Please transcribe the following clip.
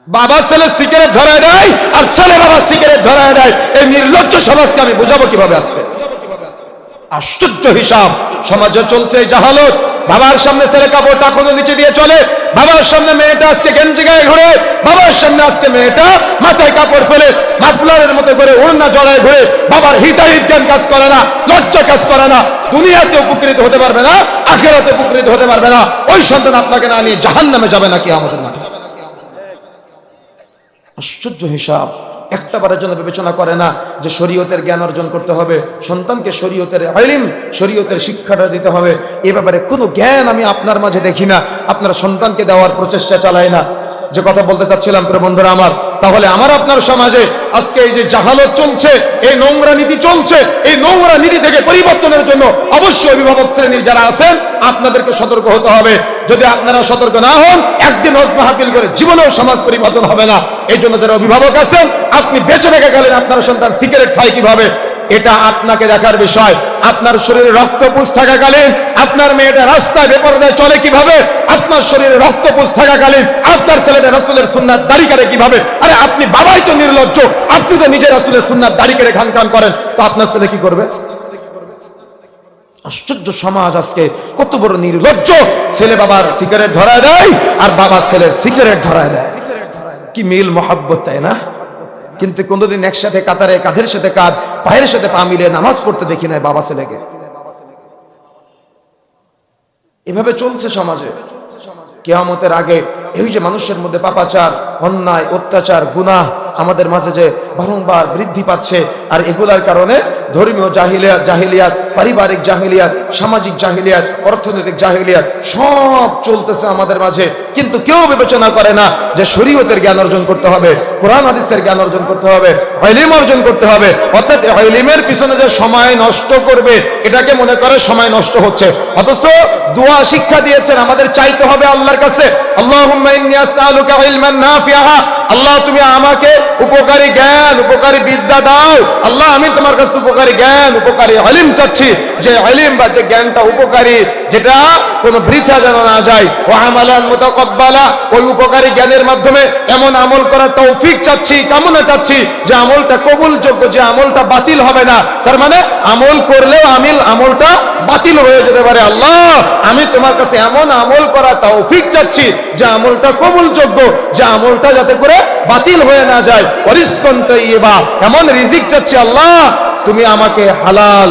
বাবা ছেলে সিগারেট ধরায় দেয় আর ছেলে বাবা সিগারেট ধরায় দেয়। এই নির্লজ্জ সমাজকে আমি বুঝাবো কিভাবে? আসবে আশ্চর্য হিসাব। সমাজে চলছে এই জাহালত। বাবার সামনে ছেলে কাপড়টা কোনো নিচে দিয়ে চলে, বাবার সামনে মেয়েটা আজকে গেঞ্জি গায়ে ঘুরে, বাবার সামনে আজকে মেয়েটা মাথায় কাপড় ফেলে মাফলারের মতো করে ওড়না জড়ায় ঘুরে। বাবার হিতাহিত জ্ঞান কাজ করে না, লজ্জা কাজ করে না। দুনিয়াতে উপকৃত হতে পারবে না, আখিরাতে উপকৃত হতে পারবে না। ওই সন্তান আপনাকে না নিয়ে জাহান্নামে যাবে নাকি আমাদের মাঠে। আশ্চর্য হিসাব। একটা বারের জন্য বিবেচনা করে না যে শরীয়তের জ্ঞান অর্জন করতে হবে, সন্তানকে শরীয়তের ইলম, শরীয়তের শিক্ষাটা দিতে হবে। এ ব্যাপারে কোনো জ্ঞান আমি আপনার মাঝে দেখি না। আপনার সন্তানকে দেওয়ার প্রচেষ্টা চালায় না। যে কথা বলতে চাচ্ছিলাম প্রিয় বন্ধুরা আমার, তাহলে আমার আপনার সমাজে আজকে এই যে জাহালত চলছে, এই নোংরা নীতি চলছে, এই নোংরা নীতি থেকে পরিবর্তনের জন্য অবশ্যই অভিভাবক শ্রেণীর যারা আছেন আপনাদেরকে সতর্ক হতে হবে। যদি আপনারা সতর্ক না হন, একদিন হজ মাহফিল করে জীবনেও সমাজ পরিবর্তন হবে না। এই জন্য যারা অভিভাবক আছেন, আপনি বেঁচে রেখে গেলেন, আপনার সন্তান সিগারেট খায় কিভাবে, এটা আপনাকে দেখার বিষয়। আপনার শরীরে রক্তপুষ থাকাকালীন আপনার মেয়েটা রাস্তায় বেপরদায় চলে কিভাবে, আপনার শরীরে রক্তপুষ থাকাকালীন আপনার ছেলেটা রাসূলের সুন্নাত দাড়ি কাটে কিভাবে। আরে আপনি বাবাই তো নির্লজ্জ, আপনি তো নিজে রাসূলের সুন্নাত দাড়ি কেটে খান খান করেন, তো আপনার ছেলে কি করবে? আশ্চর্য সমাজ আজকে, কত বড় নির্লজ্জ। ছেলে বাবার সিগারেট ধরায় দেয় আর বাবা ছেলের সিগারেট ধরায় দেয়। কি মিল মহাব্বত, তাই না? কিন্তু কোনদিন একসাথে কাতারে কাঁধের সাথে কাঁধ, পায়ের সাথে পা মিলিয়ে নামাজ পড়তে দেখি নাই বাবা ছেলেকে। এভাবে চলছে সমাজে। কিয়ামতের আগে এই যে মানুষের মধ্যে পাপাচার, অন্যায়, অত্যাচার, গুনাহ আমাদের মাঝে যে বারংবার বৃদ্ধি পাচ্ছে, আর এগুলার কারণে ধর্মীয় জাহিলিয়াত, পারিবারিক জাহিলিয়াত, সামাজিক জাহিলিয়াত, অর্থনৈতিক জাহিলিয়াত সব চলতেছে আমাদের মাঝে। কিন্তু কেউ বিবেচনা করে না যে শরীয়তের জ্ঞান অর্জন করতে হবে, কোরআন হাদিসের জ্ঞান অর্জন করতে হবে, ইলম অর্জন করতে হবে। অর্থাৎ ইলমের পিছনে যে সময় নষ্ট করবে এটাকে মনে করে সময় নষ্ট হচ্ছে। অথচ দোয়া শিক্ষা দিয়েছেন আমাদের চাইতে হবে আল্লাহর কাছে, আল্লাহুম্মা ইন্নী আসআলুকা ইলমান নাফিআ, আল্লাহ তুমি আমাকে উপকারী জ্ঞান, উপকারী বিদ্যা দাও। আল্লাহ আমি তোমার কাছে উপকারী জ্ঞান, উপকারী ইলম চাচ্ছি, যে ইলম বা যে জ্ঞানটা উপকারী, যেটা কোনো বৃথা যেন না যায়। ওয়া আমালান মুতাকাব্বালা, ওই উপকারী জ্ঞানের মাধ্যমে এমন আমল করার তৌফিক চাচ্ছি, কামনা চাচ্ছি যে আমলটা কবুলযোগ্য, যে আমলটা বাতিল হবে না। তার মানে আমল করলেও আমলটা বাতিল হয়ে যেতে পারে। আল্লাহ আমি তোমার কাছে এমন আমল করার তৌফিক চাচ্ছি যে আমলটা কবুলযোগ্য, যে আমলটা যাতে করে বাতিল হয়ে না যায়। ওয়ারিজকান তাইয়্যিবা, এমন রিজিক চাচ্ছি আল্লাহ তুমি আমাকে হালাল